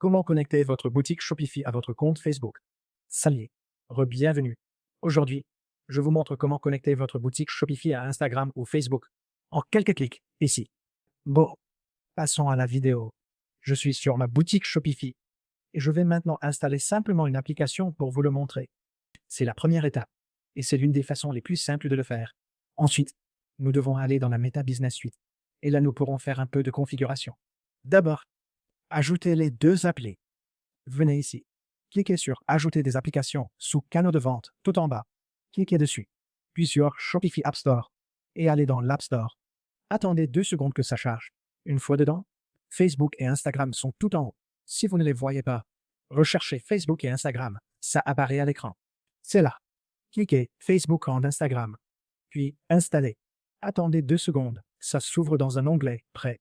Comment connecter votre boutique Shopify à votre compte Facebook? Salut, re-bienvenue. Aujourd'hui, je vous montre comment connecter votre boutique Shopify à Instagram ou Facebook en quelques clics ici. Bon, passons à la vidéo. Je suis sur ma boutique Shopify et je vais maintenant installer simplement une application pour vous le montrer. C'est la première étape et c'est l'une des façons les plus simples de le faire. Ensuite, nous devons aller dans la Meta Business Suite et là nous pourrons faire un peu de configuration. D'abord, ajoutez les deux applis. Venez ici. Cliquez sur Ajouter des applications sous Canaux de vente tout en bas. Cliquez dessus. Puis sur Shopify App Store et allez dans l'App Store. Attendez 2 secondes que ça charge. Une fois dedans, Facebook et Instagram sont tout en haut. Si vous ne les voyez pas, recherchez Facebook et Instagram. Ça apparaît à l'écran. C'est là. Cliquez Facebook en Instagram. Puis Installez. Attendez 2 secondes. Ça s'ouvre dans un onglet Prêt.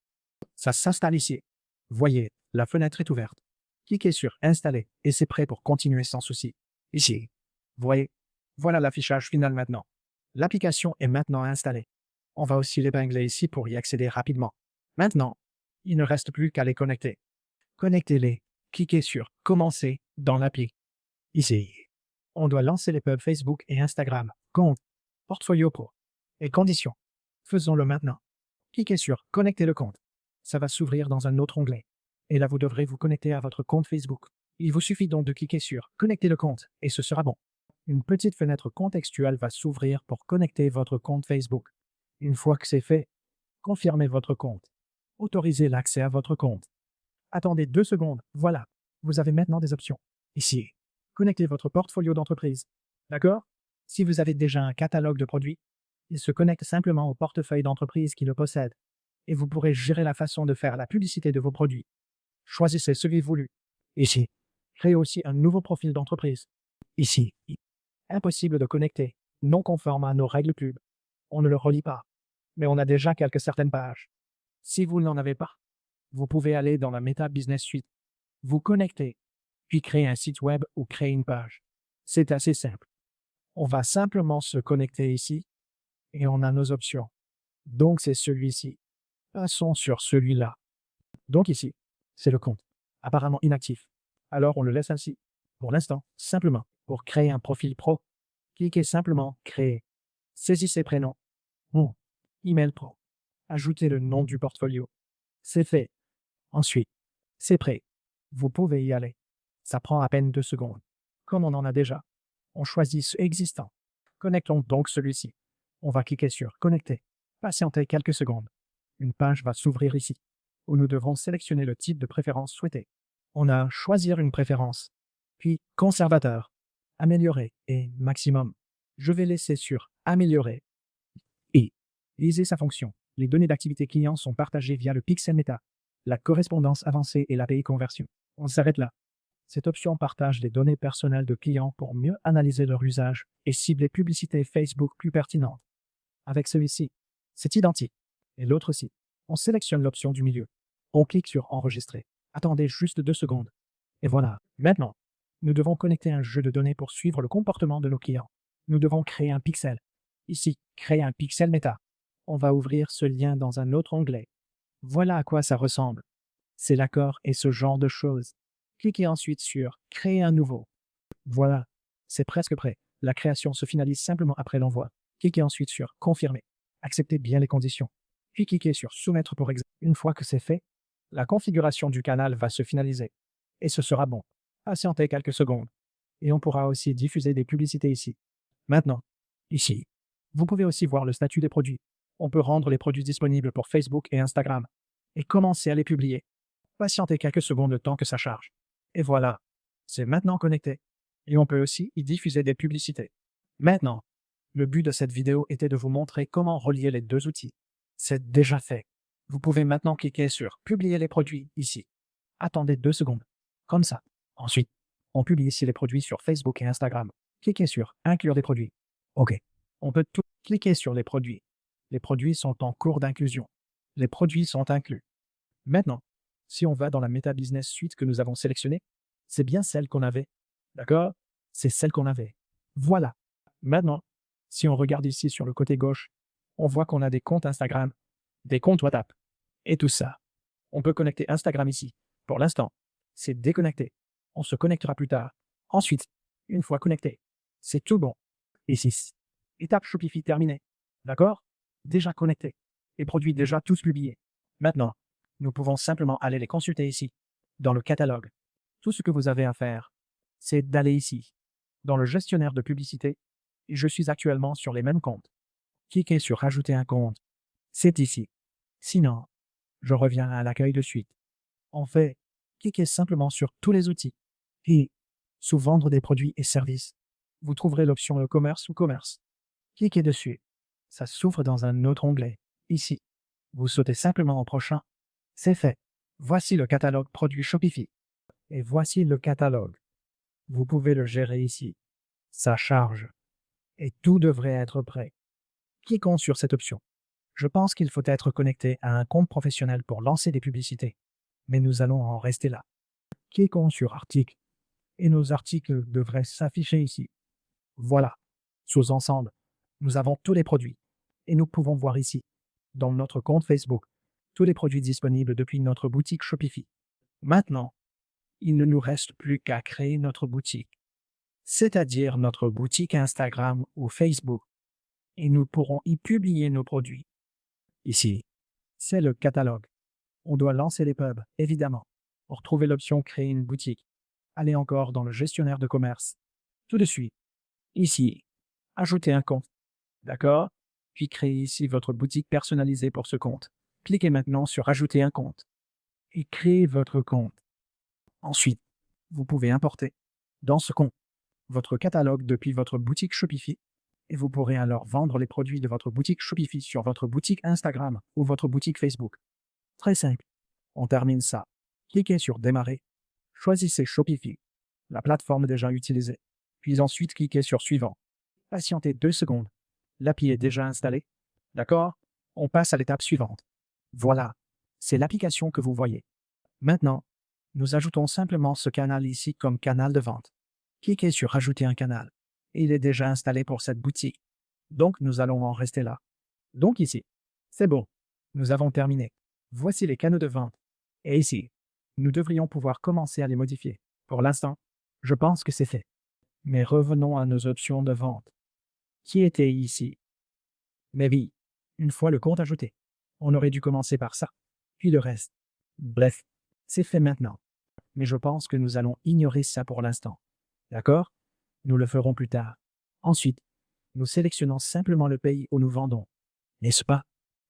Ça s'installe ici. Voyez, la fenêtre est ouverte. Cliquez sur Installer et c'est prêt pour continuer sans souci. Ici. Voyez, voilà l'affichage final maintenant. L'application est maintenant installée. On va aussi l'épingler ici pour y accéder rapidement. Maintenant, il ne reste plus qu'à les connecter. Connectez-les. Cliquez sur Commencer dans l'appli. Ici. On doit lancer les pubs Facebook et Instagram. Compte, Portfolio Pro et conditions. Faisons-le maintenant. Cliquez sur Connecter le compte. Ça va s'ouvrir dans un autre onglet. Et là, vous devrez vous connecter à votre compte Facebook. Il vous suffit donc de cliquer sur Connecter le compte et ce sera bon. Une petite fenêtre contextuelle va s'ouvrir pour connecter votre compte Facebook. Une fois que c'est fait, confirmez votre compte. Autorisez l'accès à votre compte. Attendez 2 secondes. Voilà. Vous avez maintenant des options. Ici, connectez votre portfolio d'entreprise. D'accord? Si vous avez déjà un catalogue de produits, il se connecte simplement au portefeuille d'entreprise qui le possède. Et vous pourrez gérer la façon de faire la publicité de vos produits. Choisissez celui voulu. Ici, créez aussi un nouveau profil d'entreprise. Ici, impossible de connecter, non conforme à nos règles pub. On ne le relie pas, mais on a déjà certaines pages. Si vous n'en avez pas, vous pouvez aller dans la Meta Business Suite, vous connecter, puis créer un site web ou créer une page. C'est assez simple. On va simplement se connecter ici et on a nos options. Donc c'est celui-ci. Passons sur celui-là. Donc ici, c'est le compte, apparemment inactif. Alors on le laisse ainsi. Pour l'instant, simplement, pour créer un profil pro, cliquez simplement Créer. Saisissez prénom, nom, email pro. Ajoutez le nom du portfolio. C'est fait. Ensuite, c'est prêt. Vous pouvez y aller. Ça prend à peine 2 secondes. Comme on en a déjà, on choisit ce existant. Connectons donc celui-ci. On va cliquer sur Connecter. Patientez quelques secondes. Une page va s'ouvrir ici, où nous devrons sélectionner le type de préférence souhaité. On a Choisir une préférence, puis Conservateur, Améliorer et Maximum. Je vais laisser sur Améliorer et lisez sa fonction. Les données d'activité client sont partagées via le pixel Meta, la correspondance avancée et l'API conversion. On s'arrête là. Cette option partage les données personnelles de clients pour mieux analyser leur usage et cibler publicité Facebook plus pertinente. Avec celui-ci, c'est identique. Et l'autre aussi. On sélectionne l'option du milieu. On clique sur Enregistrer. Attendez juste 2 secondes. Et voilà. Maintenant, nous devons connecter un jeu de données pour suivre le comportement de nos clients. Nous devons créer un pixel. Ici, créer un pixel Meta. On va ouvrir ce lien dans un autre onglet. Voilà à quoi ça ressemble. C'est l'accord et ce genre de choses. Cliquez ensuite sur Créer un nouveau. Voilà. C'est presque prêt. La création se finalise simplement après l'envoi. Cliquez ensuite sur Confirmer. Acceptez bien les conditions. Puis cliquez sur Soumettre pour exemple. Une fois que c'est fait, la configuration du canal va se finaliser. Et ce sera bon. Patientez quelques secondes. Et on pourra aussi diffuser des publicités ici. Maintenant, ici, vous pouvez aussi voir le statut des produits. On peut rendre les produits disponibles pour Facebook et Instagram. Et commencer à les publier. Patientez quelques secondes le temps que ça charge. Et voilà. C'est maintenant connecté. Et on peut aussi y diffuser des publicités. Maintenant, le but de cette vidéo était de vous montrer comment relier les deux outils. C'est déjà fait. Vous pouvez maintenant cliquer sur Publier les produits ici. Attendez 2 secondes. Comme ça. Ensuite, on publie ici les produits sur Facebook et Instagram. Cliquez sur Inclure des produits. OK. On peut tout cliquer sur les produits. Les produits sont en cours d'inclusion. Les produits sont inclus. Maintenant, si on va dans la Meta Business Suite que nous avons sélectionnée, c'est bien celle qu'on avait. D'accord? C'est celle qu'on avait. Voilà. Maintenant, si on regarde ici sur le côté gauche, on voit qu'on a des comptes Instagram, des comptes WhatsApp et tout ça. On peut connecter Instagram ici. Pour l'instant, c'est déconnecter. On se connectera plus tard. Ensuite, une fois connecté, c'est tout bon. Ici, étape Shopify terminée. D'accord? Déjà connecté. Et produits déjà tous publiés. Maintenant, nous pouvons simplement aller les consulter ici, dans le catalogue. Tout ce que vous avez à faire, c'est d'aller ici, dans le gestionnaire de publicité, et je suis actuellement sur les mêmes comptes. Cliquez sur Ajouter un compte. C'est ici. Sinon, je reviens à l'accueil de suite. En fait, cliquez simplement sur tous les outils. Et, sous Vendre des produits et services, vous trouverez l'option E-commerce ou commerce. Cliquez dessus. Ça s'ouvre dans un autre onglet. Ici. Vous sautez simplement au prochain. C'est fait. Voici le catalogue produit Shopify. Et voici le catalogue. Vous pouvez le gérer ici. Ça charge. Et tout devrait être prêt. Cliquons sur cette option. Je pense qu'il faut être connecté à un compte professionnel pour lancer des publicités. Mais nous allons en rester là. Cliquons sur Articles. Et nos articles devraient s'afficher ici. Voilà. Sous Ensemble, nous avons tous les produits. Et nous pouvons voir ici, dans notre compte Facebook, tous les produits disponibles depuis notre boutique Shopify. Maintenant, il ne nous reste plus qu'à créer notre boutique, c'est-à-dire notre boutique Instagram ou Facebook, et nous pourrons y publier nos produits. Ici, c'est le catalogue. On doit lancer les pubs, évidemment. Pour trouver l'option Créer une boutique, allez encore dans le gestionnaire de commerce. Tout de suite, ici, Ajouter un compte. D'accord? Puis créez ici votre boutique personnalisée pour ce compte. Cliquez maintenant sur Ajouter un compte et créez votre compte. Ensuite, vous pouvez importer dans ce compte votre catalogue depuis votre boutique Shopify et vous pourrez alors vendre les produits de votre boutique Shopify sur votre boutique Instagram ou votre boutique Facebook. Très simple. On termine ça. Cliquez sur Démarrer. Choisissez Shopify, la plateforme déjà utilisée. Puis ensuite cliquez sur Suivant. Patientez 2 secondes. L'appli est déjà installé. D'accord? On passe à l'étape suivante. Voilà. C'est l'application que vous voyez. Maintenant, nous ajoutons simplement ce canal ici comme canal de vente. Cliquez sur Ajouter un canal. Il est déjà installé pour cette boutique. Donc, nous allons en rester là. Donc ici, c'est bon. Nous avons terminé. Voici les canaux de vente. Et ici, nous devrions pouvoir commencer à les modifier. Pour l'instant, je pense que c'est fait. Mais revenons à nos options de vente, qui étaient ici. Mais oui, une fois le compte ajouté, on aurait dû commencer par ça, puis le reste. Bref, c'est fait maintenant. Mais je pense que nous allons ignorer ça pour l'instant. D'accord? Nous le ferons plus tard. Ensuite, nous sélectionnons simplement le pays où nous vendons. N'est-ce pas?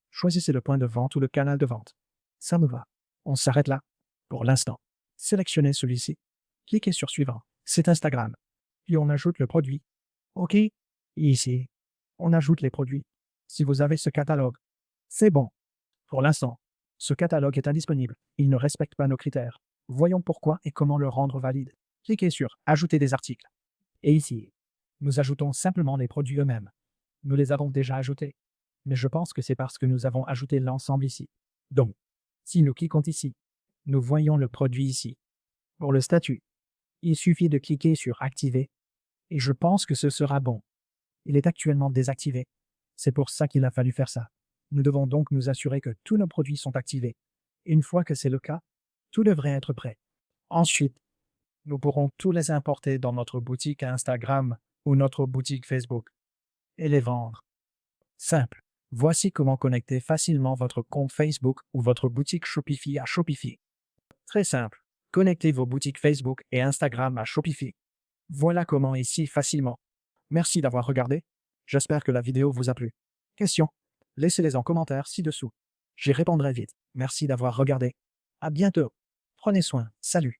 Choisissez le point de vente ou le canal de vente. Ça me va. On s'arrête là. Pour l'instant, sélectionnez celui-ci. Cliquez sur Suivant. C'est Instagram. Puis on ajoute le produit. OK? Ici, on ajoute les produits. Si vous avez ce catalogue, c'est bon. Pour l'instant, ce catalogue est indisponible. Il ne respecte pas nos critères. Voyons pourquoi et comment le rendre valide. Cliquez sur Ajouter des articles. Et ici, nous ajoutons simplement les produits eux-mêmes. Nous les avons déjà ajoutés. Mais je pense que c'est parce que nous avons ajouté l'ensemble ici. Donc, si nous cliquons ici, nous voyons le produit ici. Pour le statut, il suffit de cliquer sur Activer et je pense que ce sera bon. Il est actuellement désactivé. C'est pour ça qu'il a fallu faire ça. Nous devons donc nous assurer que tous nos produits sont activés. Une fois que c'est le cas, tout devrait être prêt. Ensuite, nous pourrons tous les importer dans notre boutique Instagram ou notre boutique Facebook et les vendre. Simple. Voici comment connecter facilement votre compte Facebook ou votre boutique Shopify à Shopify. Très simple. Connectez vos boutiques Facebook et Instagram à Shopify. Voilà comment ici facilement. Merci d'avoir regardé. J'espère que la vidéo vous a plu. Questions? Laissez-les en commentaire ci-dessous. J'y répondrai vite. Merci d'avoir regardé. À bientôt. Prenez soin. Salut.